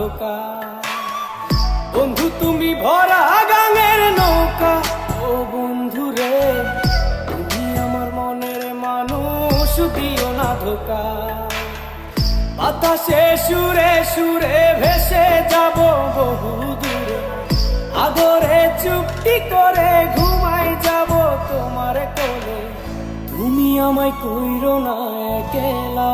ধোকা। বন্ধু তুমি ভরা গাঙের নৌকা, ও বন্ধু রে তুমি আমার মনের মানুষ, দিও না ধোকা। বাতাসে সুরে সুরে ভেসে যাব বহু দূরে, আদরে চুপটি করে ঘুমাই যাব তোমার কোলে। তুমি আমায় কইরো না একলা।